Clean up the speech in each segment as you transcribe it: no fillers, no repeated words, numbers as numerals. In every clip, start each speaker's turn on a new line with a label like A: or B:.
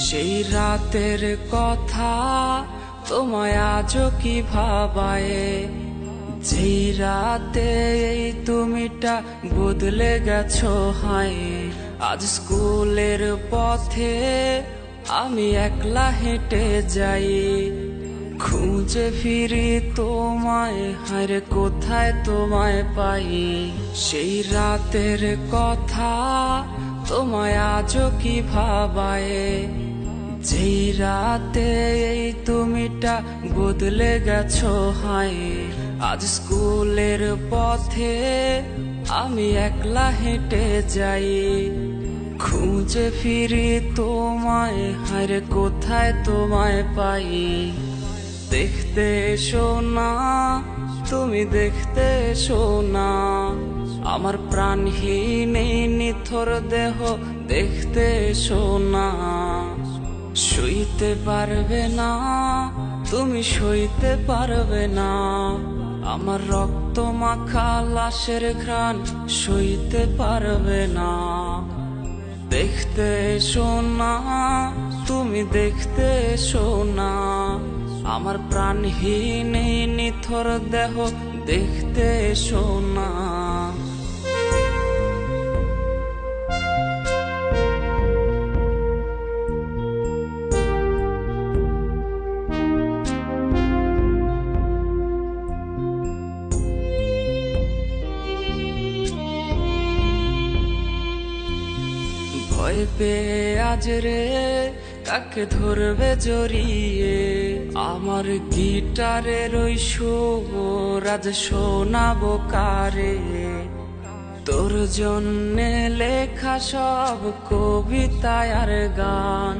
A: সেই রাতের কথা তোমায় আজও কি ভাবায়, যেই রাতে এই তুমিটা বদলে গেছো হায়। আজ স্কুলের পথে আমি একলা হেঁটে যাই, খুঁজে ফিরি তোমায়, হায়রে কোথায় তোমায় পাই। সেই রাতের কথা তোমায় আজও কি ভাবায়, যেই রাতে এই তুমিটা বদলে গেছো হায়। আজ স্কুলের পথে আমি একলা হেঁটে যাই, খুঁজে ফিরি তোমায়, হায়রে কোথায় তোমায় পাই। দেখতে এসো না, তুমি দেখতে এসো না, আমার প্রাণহীন এই নিথর দেহ দেখতে এসো না। সইতে পারবে না, তুমি সইতে পারবে না, আমার রক্ত মাখা লাশের ঘ্রাণ সইতে পারবে না। দেখতে এসো না, তুমি দেখতে এসো না, আমার প্রাণহীন এই নিথর দেহ দেখতে এসো না। ভয় পেয়ে আজ রে কাকে ধরবে জড়িয়ে, আমার গিটারের ওই সুর আজ শোনাবো কারে। তোর জন্যে লেখা সব কবিতা আর গান,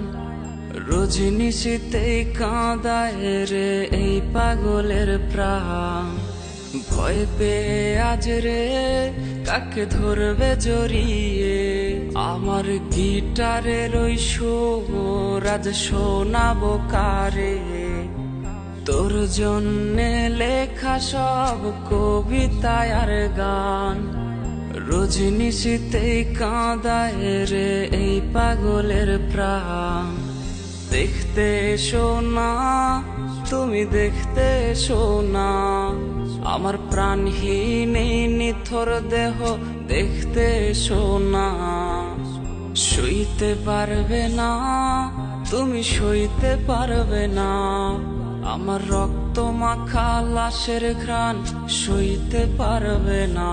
A: রজনিশীতেই কাঁদায় রে এই পাগলের প্রাণ। ভয় পেয়ে আজ রে কাকে ধরবে জড়িয়ে, আমার গিটারের ওই সুর আজ শোনাবো কারে। তোর জন্যে লেখা সব কবিতা আর গান, রজনিশীতেই কাঁদায় রে এই পাগলের প্রাণ। দেখতে এসো না, তুমি দেখতে এসো না, আমার প্রাণহীন এই নিথর দেহ দেখতে এসো না। সইতে পারবে না, তুমি সইতে পারবে না, আমার রক্ত মাখা লাশের ঘ্রাণ সইতে পারবে না।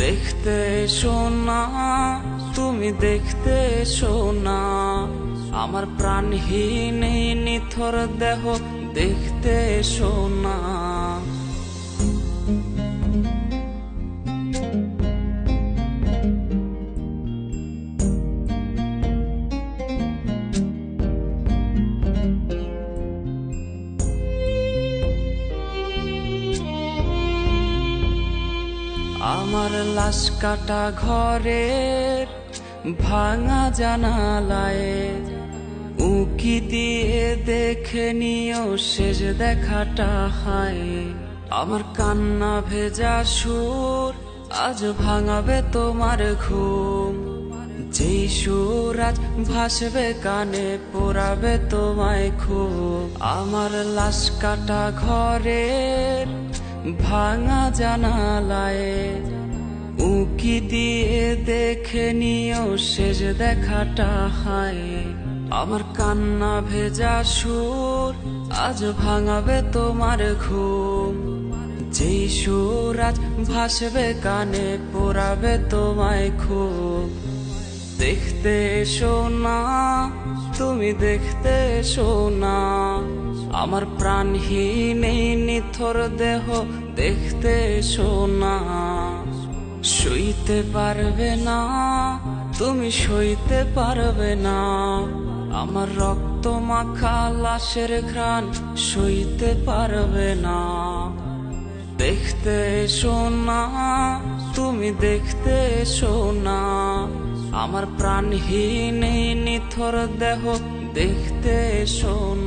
A: দেখতে এসো না, তুমি দেখতে এসো না, আমার প্রাণহীন এই নিথর দেহ দেখতে এসো না। আমার লাশ কাটা ঘরের ভাঙা জানালায় উকি দিয়ে দেখে নিও শেষ দেখাটা হায়। আমার কান্না ভেজা সুর আজ ভাঙাবে তোমার ঘুম, যেই সুর আজ ভাসবে কানে পোড়াবে তোমায় খুব। আমার লাশ কাটা ঘরের ভাঙা জানালায় উকি দিয়ে দেখে নিও শেষ দেখাটা হায়। আমার কান্না ভেজা সুর আজ ভাঙাবে তোমার ঘুম, যেই সুর আজ ভাসবে কানে পোড়াবে তোমায় খুব। দেখতে এসো না, তুমি দেখতে এসো না, আমার প্রাণহীন এই নিথর দেহ দেখতে এসো না। সইতে পারবে না, তুমি সইতে পারবে না, আমার রক্ত মাখা লাশের ঘ্রাণ সইতে পারবে না। দেখতে এসো না, তুমি দেখতে এসো না, আমার প্রাণহীন এই নিথর দেহ দেখতে এসো না।